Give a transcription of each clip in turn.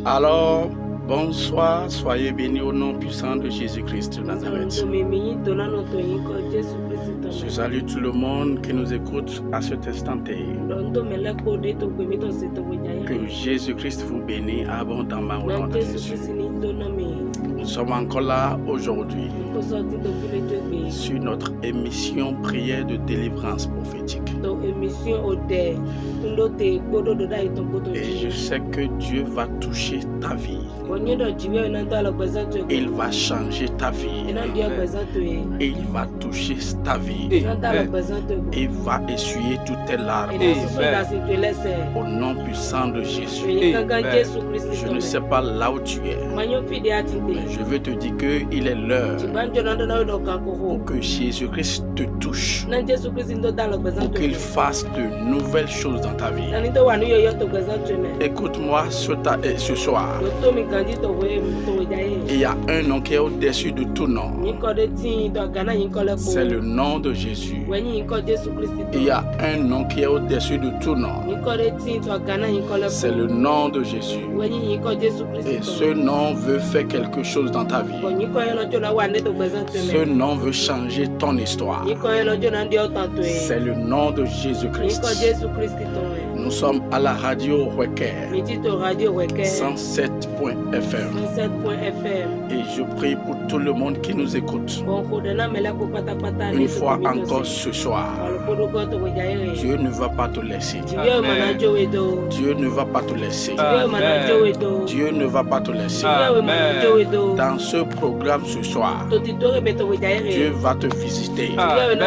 Alors, bonsoir, soyez bénis au nom puissant de Jésus-Christ de Nazareth. Je salue tout le monde qui nous écoute à cet instant T. Que Jésus-Christ vous bénisse abondamment au nom de Jésus. Nous sommes encore là aujourd'hui sur notre émission prière de délivrance prophétique. Et je sais que Dieu va toucher ta vie. Il va changer ta vie. Il va toucher ta vie. Il va essuyer toutes tes larmes. Au nom puissant de Jésus. Je ne sais pas là où tu es, mais je veux te dire qu'il est l'heure pour que Jésus-Christ te touche, pour qu'il fasse de nouvelles choses dans ta vie. Écoute-moi ce soir. Il y a un nom qui est au-dessus de tout nom. C'est le nom de Jésus. Il y a un nom qui est au-dessus de tout nom. C'est le nom de Jésus. Et ce nom veut faire quelque chose dans ta vie. Ce nom veut changer ton histoire. C'est le nom de Jésus-Christ. Nous sommes à la radio Wecker 107.fm. Et je prie pour tout le monde qui nous écoute. Une fois encore ce soir, Dieu ne va pas te laisser. Amen. Dieu ne va pas te laisser. Amen. Dieu ne va pas te laisser. Amen. Dans ce programme ce soir, Dieu va te visiter. Amen.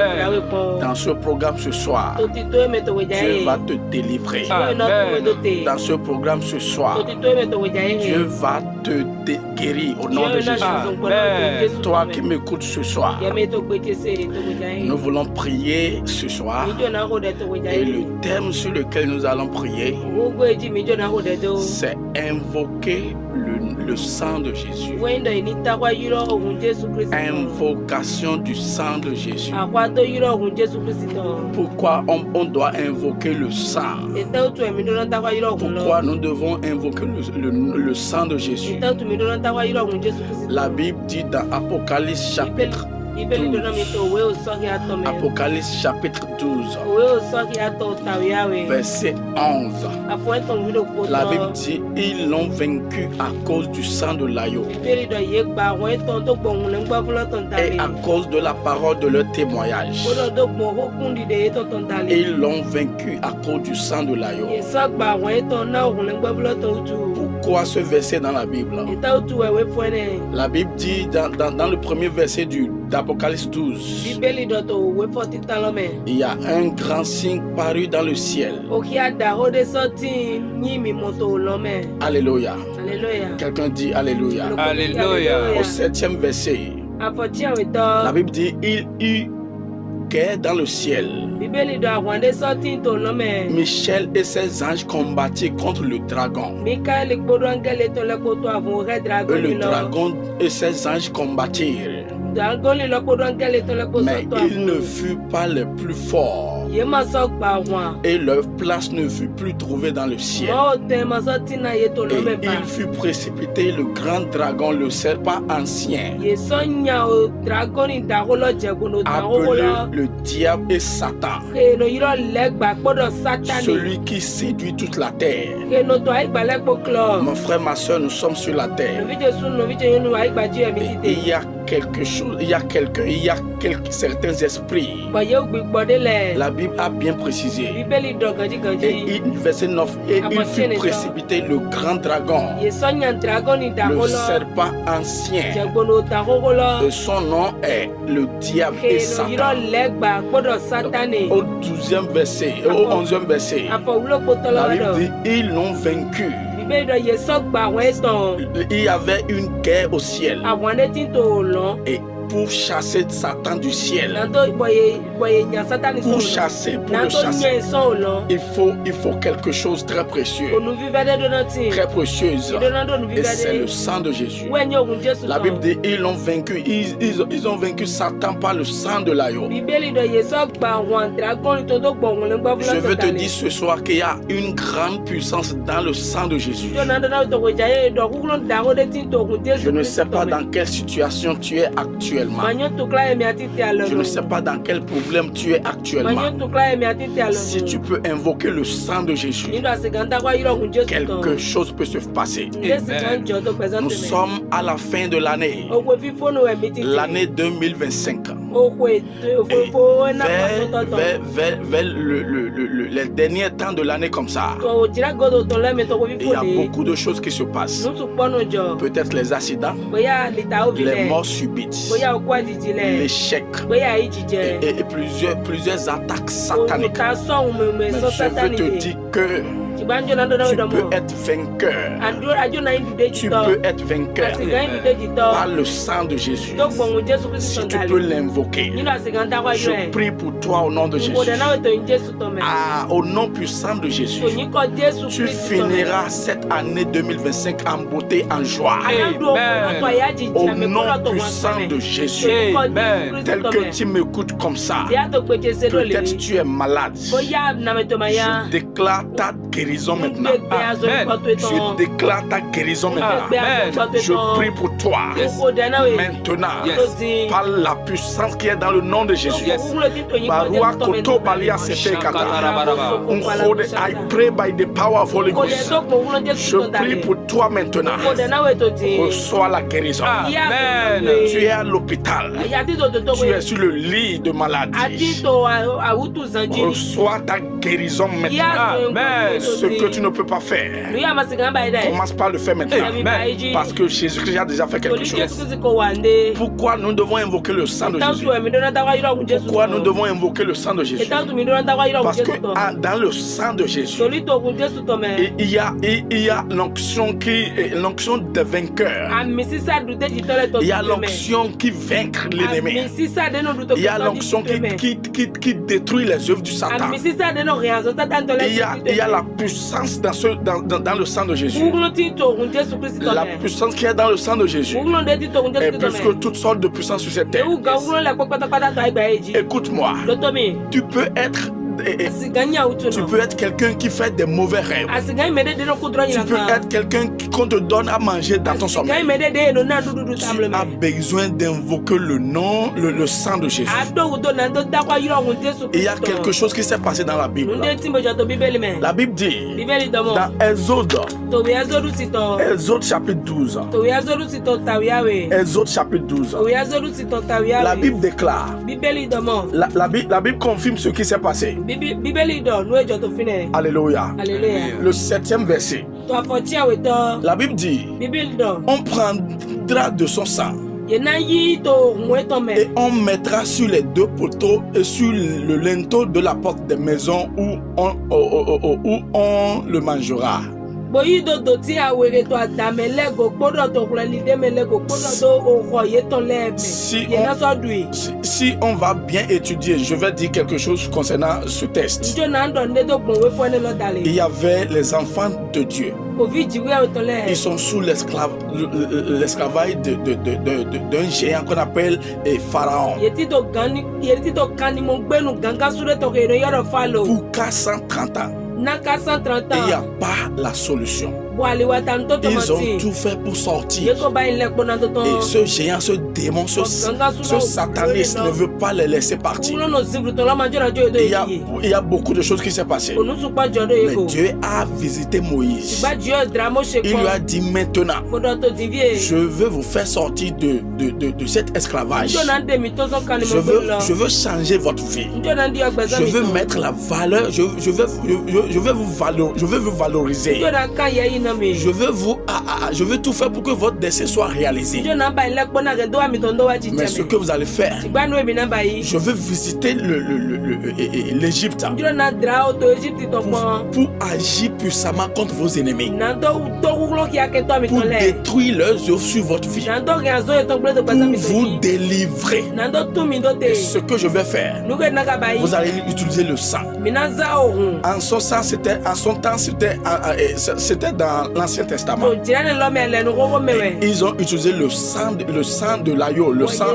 Dans ce programme ce soir, Dieu va te délivrer. Amen. Dans ce programme ce soir, Dieu va te guérir au nom de Jésus. Amen. Toi qui m'écoutes ce soir, nous voulons prier ce soir. Et le thème sur lequel nous allons prier, c'est invoquer le sang de Jésus. Invocation du sang de Jésus. Pourquoi on doit invoquer le sang? Pourquoi nous devons invoquer le sang de Jésus? La Bible dit dans Apocalypse chapitre 12. Apocalypse chapitre 12, verset 11. La Bible dit, ils l'ont vaincu à cause du sang de l'agneau et à cause de la parole de leur témoignage. Ils l'ont vaincu à cause du sang de l'agneau. Pourquoi ce verset dans la Bible? La Bible dit dans le premier verset d'Apocalypse 12, il y a un grand signe paru dans le ciel. Alléluia. Quelqu'un dit Alléluia. Alléluia. Au 7e verset, la Bible dit, il eut guerre dans le ciel. Michel et ses anges combattirent contre le dragon. Et le dragon et ses anges combattirent. Mais ils ne furent pas les plus forts. Et leur place ne fut plus trouvée dans le ciel. Et il fut précipité le grand dragon, le serpent ancien, appelé le diable et Satan, celui qui séduit toute la terre. Mon frère, ma soeur, nous sommes sur la terre. Et il y a quelque chose, il y a certains esprits. La Bible a bien précisé. Et verset 9, et il fut précipité le grand dragon, le serpent ancien, et son nom est le diable et Satan. Au 12e verset, au 11e verset, la Bible dit, ils l'ont vaincu. Il y avait une guerre au ciel. Et pour chasser Satan du ciel. Pour chasser, pour le chasser, il faut quelque chose de très précieux. Très précieuse. Et c'est le sang de Jésus. La Bible dit ils ont vaincu. Ils ont vaincu Satan par le sang de l'agneau. Je veux te dire ce soir qu'il y a une grande puissance dans le sang de Jésus. Je ne sais pas dans quelle situation tu es actuellement. Je ne sais pas dans quel problème tu es actuellement. Si tu peux invoquer le sang de Jésus, quelque chose peut se passer. Amen. Nous sommes à la fin de l'année. L'année 2025. Vers les derniers temps de l'année comme ça. Il y a beaucoup de choses qui se passent. Peut-être les accidents, les morts subites, l'échec et plusieurs attaques sataniques. Mais je veux te dire que tu peux être vainqueur. Tu peux être vainqueur par le sang de Jésus. Si tu peux l'invoquer, je prie pour toi au nom de Jésus. Au nom puissant de Jésus, tu finiras cette année 2025 en beauté, en joie. Au nom puissant de Jésus. Tel que tu m'écoutes comme ça, peut-être tu es malade. Je déclare ta guérison maintenant. Je déclare ta guérison maintenant. Je prie pour toi maintenant par la puissance qui est dans le nom de Jésus. I pray by the power of Holy Ghost. Je prie pour toi maintenant. Reçois la guérison. Amen. Tu es à l'hôpital. Tu es sur le lit de maladie. Reçois ta guérison maintenant. Amen. Ce que tu ne peux pas faire, commence par le faire maintenant. Parce que Jésus-Christ a déjà fait quelque chose. Pourquoi nous devons invoquer le sang de Jésus? Pourquoi nous devons invoquer le sang de Jésus? Parce que dans le sang de Jésus, il y a l'onction de vainqueur. Il y a l'onction qui vaincre l'ennemi. Il y a l'onction qui détruit les œuvres du Satan. Il y a la puissance dans le sang de Jésus. La puissance qui est dans le sang de Jésus est plus que toutes sortes de puissances sur cette terre. Écoute-moi, tu peux être quelqu'un qui fait des mauvais rêves. Tu peux être quelqu'un qu'on te donne à manger dans ton sommeil. Tu as besoin d'invoquer le sang de Jésus. Il y a quelque chose qui s'est passé dans la Bible. La Bible dit dans Exode chapitre 12. Exode chapitre 12. La Bible déclare. La Bible confirme ce qui s'est passé. Alléluia. Le 7e verset. La Bible dit, on prendra de son sang et on mettra sur les deux poteaux et sur le linteau de la porte des maisons où on le mangera. Si on va bien étudier, je vais dire quelque chose concernant ce test. Il y avait les enfants de Dieu. Ils sont sous l'esclavage d'un géant qu'on appelle Pharaon. Pour 430 ans. Il n'y a pas la solution. Ils ont tout fait pour sortir. Et ce géant, ce démon, ce sataniste ne veut pas les laisser partir. Il y a beaucoup de choses qui s'est passées. Mais Dieu a visité Moïse. Il lui a dit maintenant, je veux vous faire sortir de cet esclavage. Je veux changer votre vie. Je veux mettre la valeur. Je veux vous valoriser. je veux tout faire pour que votre dessein soit réalisé. Mais ce que vous allez faire, je veux visiter l'Égypte pour agir puissamment contre vos ennemis, pour détruire leurs œuvres sur votre vie, pour vous délivrer. Et ce que je vais faire, vous allez utiliser le sang. En son temps, c'était dans l'Ancien Testament. Et ils ont utilisé le sang de l'agneau, le sang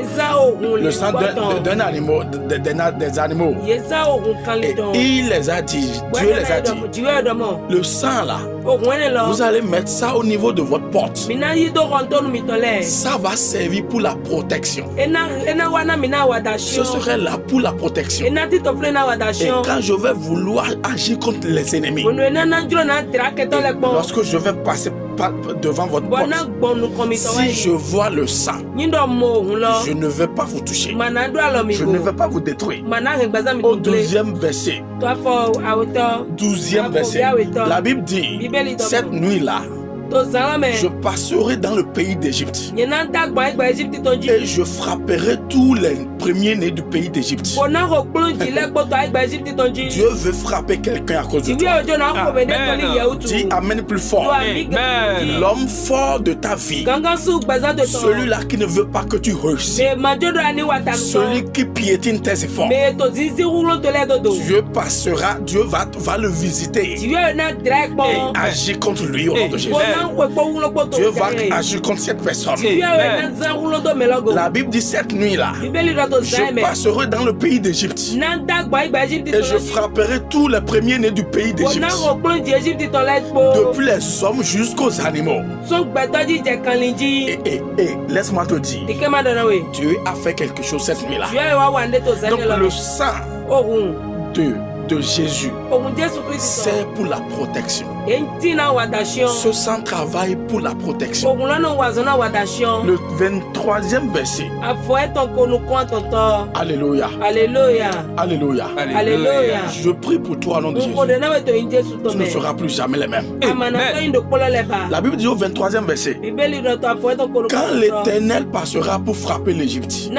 d'un animal, des animaux. Et il les a dit, Dieu les a dit, le sang là, vous allez mettre ça au niveau de votre porte. Ça va servir pour la protection. Ce serait là pour la protection. Et quand je vais vouloir agir contre les ennemis, lorsque je vais passer devant votre porte, si je vois le sang, je ne vais pas vous toucher, je ne vais pas vous détruire. Au 12e verset, 12e verset, la Bible dit, cette nuit-là, je passerai dans le pays d'Égypte et je frapperai tous les premiers-nés du pays d'Égypte. Dieu veut frapper quelqu'un à cause de toi. Dis Amen plus fort. L'homme fort de ta vie, celui-là qui ne veut pas que tu réussisses, celui qui piétine tes efforts, Dieu passera, Dieu va le visiter et agir contre lui au nom de Jésus. Dieu va agir contre cette personne. La Bible dit cette nuit-là, je passerai dans le pays d'Égypte et je frapperai tous les premiers-nés du pays d'Égypte, depuis les hommes jusqu'aux animaux. Et laisse-moi te dire, Dieu a fait quelque chose cette nuit-là. Donc le sang de Jésus, c'est pour la protection. Ce sang travaille pour la protection. Le 23e verset. Alléluia. Alléluia. Alléluia. Alléluia. Je prie pour toi au nom de Jésus. Tu ne seras plus jamais le même. La Bible dit au 23e verset, quand l'Éternel passera pour frapper l'Égypte, elle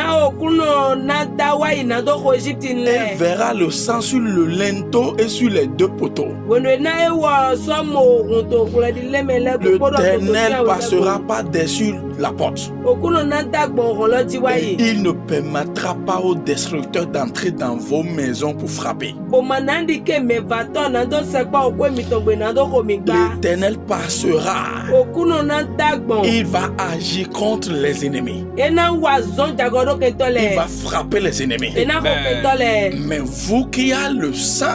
verra le sang sur le linteau et sur les deux poteaux. L'Éternel passera par-dessus la porte. Et il ne permettra pas aux destructeurs d'entrer dans vos maisons pour frapper. L'Éternel passera. Il va agir contre les ennemis. Il va frapper les ennemis. Mais vous qui avez le sang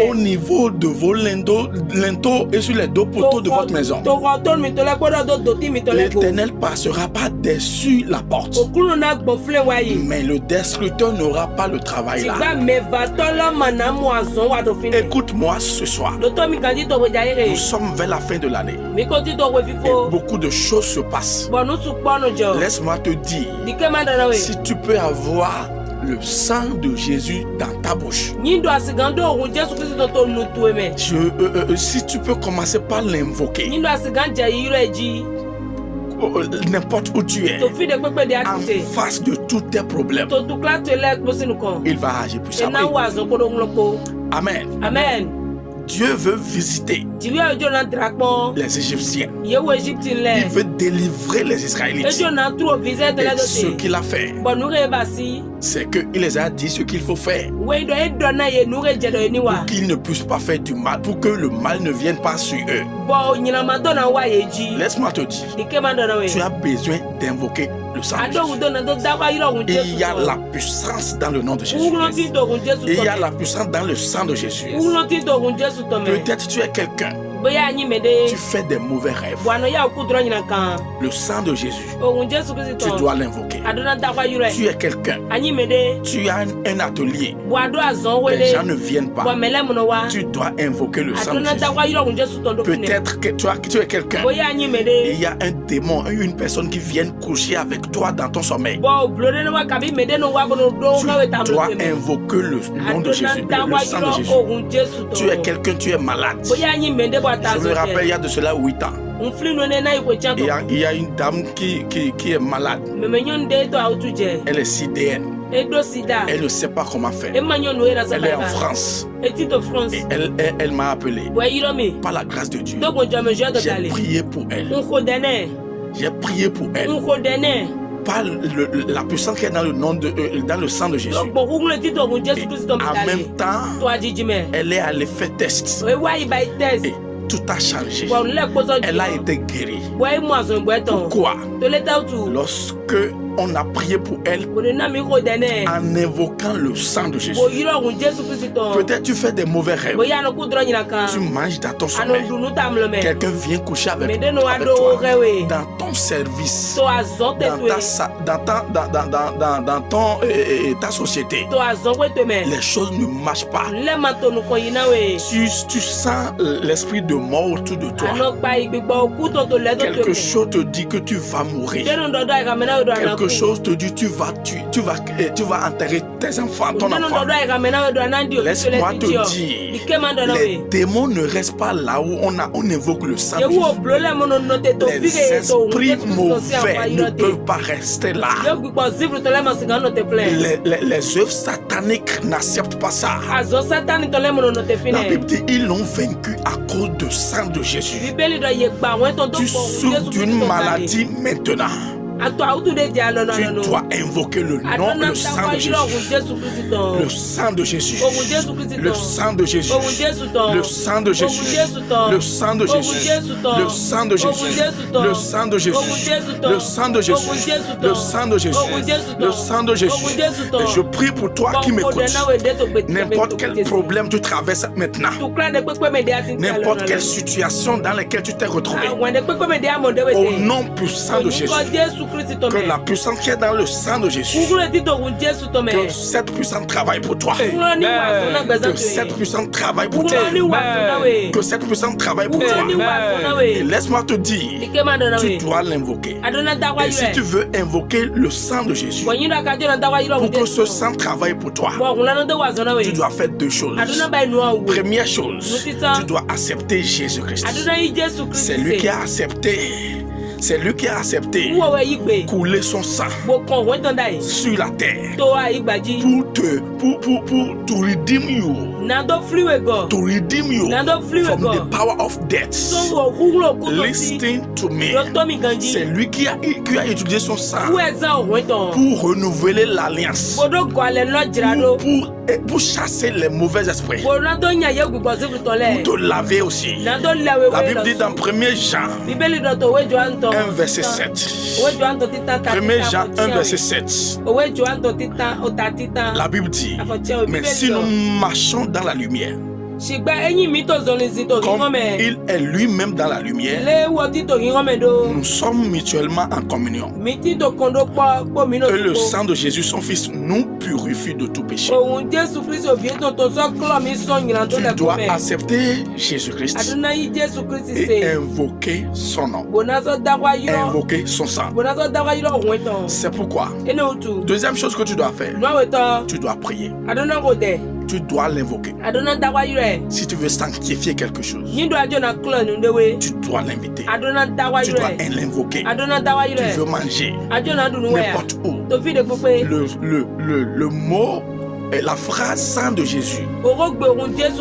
au niveau de vos linteaux et sur les deux poteaux de votre maison, l'Éternel passera par-dessus la porte. Mais le destructeur n'aura pas le travail là. Écoute-moi ce soir. Nous sommes vers la fin de l'année. Et beaucoup de choses se passent. Laisse-moi te dire, si tu peux avoir le sang de Jésus dans ta bouche, si tu peux commencer par l'invoquer, n'importe où tu es, en face de tous tes problèmes, il va agir puissamment. Amen. Amen. Dieu veut visiter les Égyptiens. Il veut délivrer les Israélites. Et ce qu'il a fait, c'est qu'il les a dit ce qu'il faut faire pour qu'ils ne puissent pas faire du mal, pour que le mal ne vienne pas sur eux. Laisse-moi te dire, tu as besoin d'invoquer le sang de Jésus. Il y a la puissance dans le nom de Jésus. Il y a la puissance dans le sang de Jésus. Peut-être tu es quelqu'un, tu fais des mauvais rêves. Le sang de Jésus, tu dois l'invoquer. Tu es quelqu'un, tu as un atelier, les gens ne viennent pas, tu dois invoquer le sang de Jésus. Peut-être que tu es quelqu'un, il y a un démon, une personne qui vient coucher avec toi dans ton sommeil. Tu dois invoquer le nom de Jésus, le sang de Jésus. Tu es quelqu'un, tu es malade, Je me rappelle, il y a de cela 8 ans. Il y a une dame qui est malade. Elle est sidéenne. Elle ne sait pas comment faire. Elle est en France. Et elle m'a appelé. Par la grâce de Dieu, j'ai prié pour elle. J'ai prié pour elle. Par la puissance qui est dans le sang de Jésus. Et en même temps, elle est allée faire test. Et tout a changé. Elle a été guérie. Pourquoi? Lorsque on a prié pour elle en invoquant le sang de Jésus. Peut-être tu fais des mauvais rêves. Tu manges dans ton sommeil. Quelqu'un vient coucher avec toi. Dans ton service. Dans ta société. Les choses ne marchent pas. Tu sens l'esprit de mort autour de toi. Quelque chose te dit que tu vas mourir. Quelque chose te dit tu vas enterrer tes enfants, ton enfant. Laisse-moi te dire, les démons ne restent pas là où on évoque le sang de Jésus. Les esprits mauvais ne peuvent pas rester là. Les œuvres sataniques n'acceptent pas ça. La Bible dit ils l'ont vaincu à cause du sang de Jésus. Tu souffres d'une maladie maintenant. Tu dois invoquer le nom, le sang de Jésus. Le sang de Jésus. Le sang de Jésus. Le sang de Jésus. Le sang de Jésus. Le sang de Jésus. Le sang de Jésus. Le sang de Jésus. Le sang de Jésus. Le sang de Jésus. Et je prie pour toi qui m'écoutes. N'importe quel problème tu traverses maintenant. N'importe quelle situation dans laquelle tu t'es retrouvé. Au nom puissant de Jésus. Que la puissance qui est dans le sang de Jésus, que cette puissance travaille pour toi. Que cette puissance travaille pour toi. Que cette puissance travaille pour toi. Et laisse-moi te dire, tu dois l'invoquer. Et si tu veux invoquer le sang de Jésus, pour que ce sang travaille pour toi, tu dois faire 2 choses. Première chose, tu dois accepter Jésus-Christ. C'est lui qui a accepté. C'est lui qui a accepté couler son sang sur la terre pour to redeem you. To redeem you from the power of death. Listen to me. C'est lui qui a utilisé son sang pour renouveler l'alliance, pour chasser les mauvais esprits, pour te laver aussi. La Bible dit dans 1 Jean 1 verset 7. 1 Jean 1 verset 7. La Bible dit, mais si nous marchons dans la lumière, comme il est lui-même dans la lumière, nous sommes mutuellement en communion. Et le sang de Jésus, son Fils, nous purifie de tout péché. Tu dois accepter Jésus-Christ et invoquer son nom, invoquer son sang. C'est pourquoi, deuxième chose que tu dois faire, tu dois prier. Tu dois l'invoquer. Si tu veux sanctifier quelque chose, tu dois l'inviter. Tu dois l'invoquer. Tu veux manger n'importe où. Le mot et la phrase sang de Jésus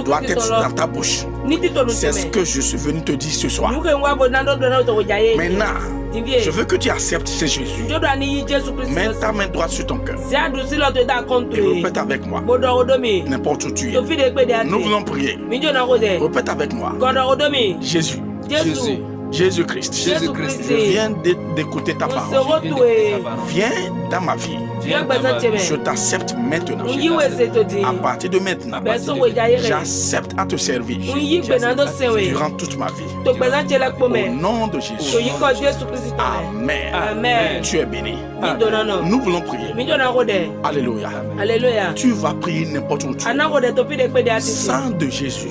doit être dans ta bouche. C'est ce que je suis venu te dire ce soir. Maintenant, je veux que tu acceptes ce Jésus. Mets ta main droite sur ton cœur et répète avec moi. N'importe où tu es. Nous voulons prier. Répète avec moi. Jésus. Jésus-Christ. Je viens d'écouter ta parole. Viens dans ma vie. Je t'accepte maintenant. À partir de maintenant, j'accepte à te servir durant toute ma vie. Au nom de Jésus. Amen. Tu es béni. Nous voulons prier. Alléluia. Tu vas prier n'importe où tu es. Sang de Jésus,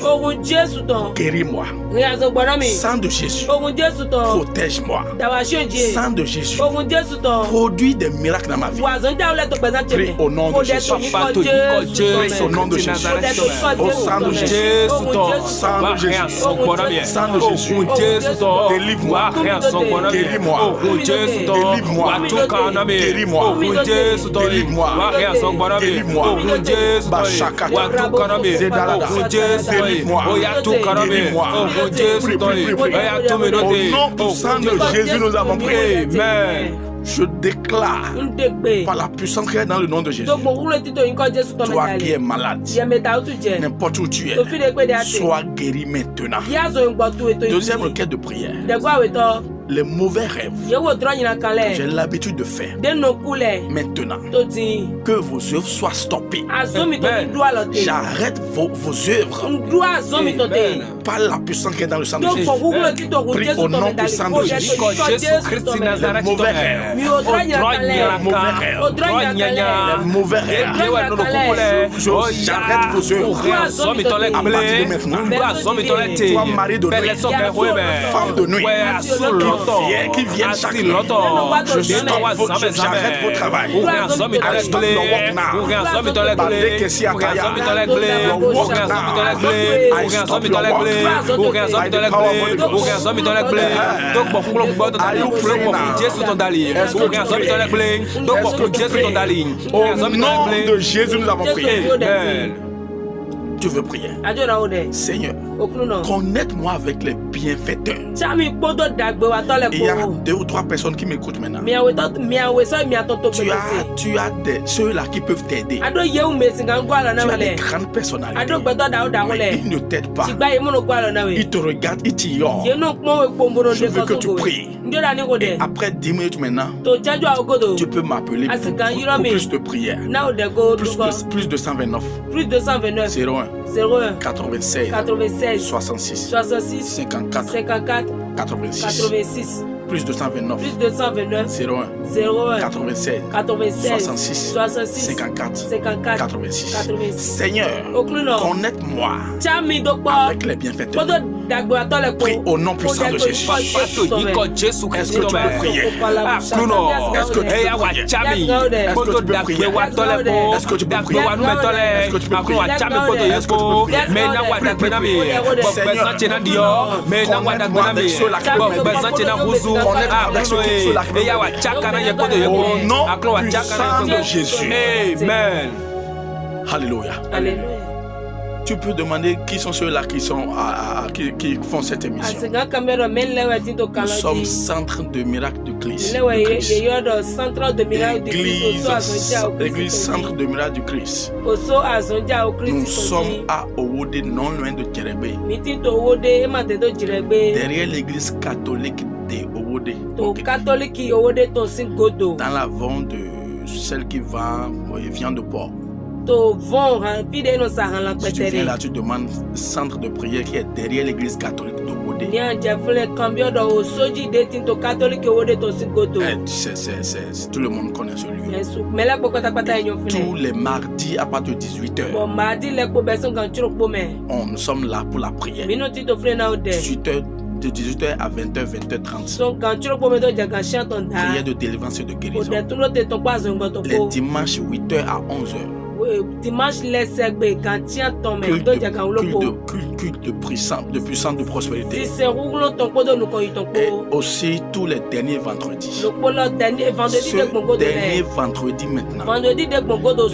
guéris-moi. Sang de Jésus, protège-moi. Sang de Jésus, produis des miracles dans ma vie. Prie au nom de Jésus. Prie au nom de Jésus. Au sang de Jésus. Sang de Jésus. Sang de Jésus. Délivre-moi. Guéris-moi. Délivre-moi. Guéris-moi. Délivre-moi. Délivre-moi. Bachakata. Zedalada. Délivre-moi. Délivre-moi. Au nom puissant de Jésus, nous avons prié. Amen. Je déclare par la puissance qui est dans le nom de Jésus, toi qui es malade, n'importe où tu es, sois guéri maintenant. Deuxième requête de prière. Les mauvais rêves que j'ai l'habitude de faire maintenant, que vos œuvres soient stoppées. J'arrête vos œuvres par la puissance qui est dans le sang de Jésus. Prie au nom puissant de Jésus. Les mauvais rêves. J'arrête vos œuvres. À partir de maintenant, toi mari de nuit, femme de nuit, qui viennent chaque nuit, j'arrête vos travail. I stop your work now. Your work now. I stop your work now. By the power of the Ghost. Are you praying now? Est-ce que tu pries? Au nom de Jésus, nous avons prié. Tu veux prier? Seigneur, connecte-moi avec les bienfaiteurs. Il y a 2 ou 3 personnes qui m'écoutent maintenant. Tu as ceux-là qui peuvent t'aider. Tu as des grandes personnalités. Mais ils ne t'aident pas. Ils te regardent, ils t'ignorent. Je veux que tu pries. Et après 10 minutes maintenant, tu peux m'appeler pour plus de prières. Plus de 129. 01 96 66 54 86. Plus de 129. 01 96 66 54 86. Seigneur, connecte-moi avec les bienfaiteurs. Prie au nom puissant de Jésus. Est-ce que tu peux prier? Est-ce que tu peux prier? Est-ce que tu peux prier? Est-ce que tu peux prier? Est-ce que tu peux prier? Est-ce que tu peux prier? Seigneur, connecte-moi avec ceux-là qui peuvent m'aider. Connecte-moi avec ceux qui peuvent m'aider. Au nom puissant de Jésus. Amen. Alléluia. Alléluia. Tu peux demander qui sont ceux-là qui font cette émission. Nous sommes Centre de Miracle du Christ. Église Centre de Miracle du Christ. Nous sommes à Owode, non loin de Djerebe. Derrière l'église catholique de Owode. Dans la vente de celle qui vend viande de porc. Si tu viens là, tu demandes centre de prière qui est derrière l'église catholique de Owode. Tout le monde connaît ce lieu. Tous les mardis à partir de 18h, nous sommes là pour la prière. 18h. De 18h à 20h, 20h30. Prière de délivrance et de guérison. Les dimanches 8h à 11h. Culte de puissance de prospérité. Et aussi tous les derniers vendredis. Ce dernier vendredi maintenant,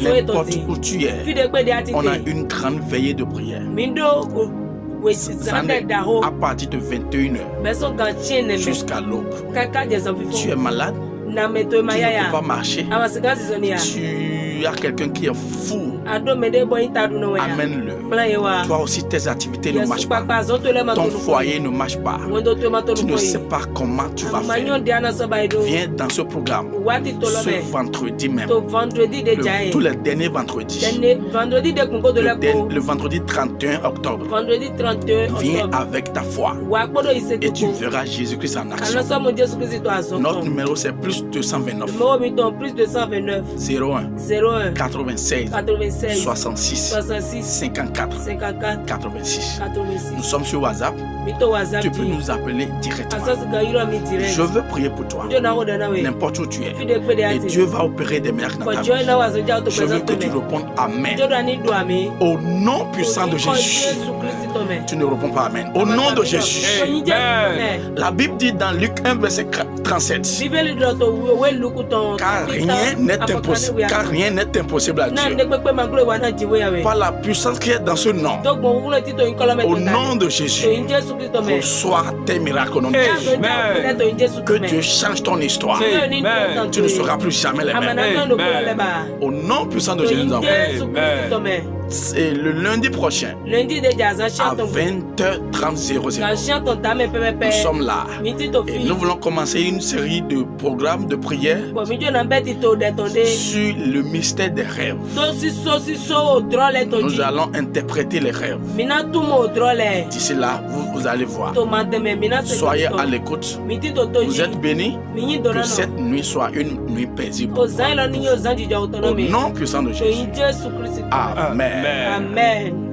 n'importe où tu es, on a une grande veillée de prière. À partir de 21h jusqu'à l'aube. Tu es malade, tu ne peux pas marcher, tu as quelqu'un qui est fou, amène-le. Toi aussi tes activités ne marchent pas, ton foyer ne marche pas, tu ne sais pas comment tu vas faire. Viens dans ce programme ce vendredi même, tous les derniers vendredis, le vendredi 31 octobre. Viens avec ta foi et tu verras Jésus-Christ en action. Notre numéro c'est plus 229 01 96 66 54 86. Nous sommes sur WhatsApp. tu peux nous appeler directement. Je veux prier pour toi, n'importe où tu es, et Dieu va opérer des miracles dans ta vie. Je veux que tu répondes Amen. Au nom puissant de Jésus. Tu ne réponds pas Amen. Au nom de Jésus. La Bible dit dans Luc 1 verset 37, car rien n'est impossible à Dieu. Par la puissance qui est dans ce nom, au nom de Jésus, reçois tes miracles au nom de Jésus. Que Dieu change ton histoire. Tu ne seras plus jamais le même. Au nom puissant de Jésus. Et le lundi prochain, à 20h30, nous sommes là et nous voulons commencer une série de programmes de prière sur le mystère des rêves. Nous allons interpréter les rêves. D'ici là, vous allez voir. Soyez à l'écoute. Vous êtes bénis. Que cette nuit soit une nuit paisible. Au nom puissant de Jésus. Amen. Amen.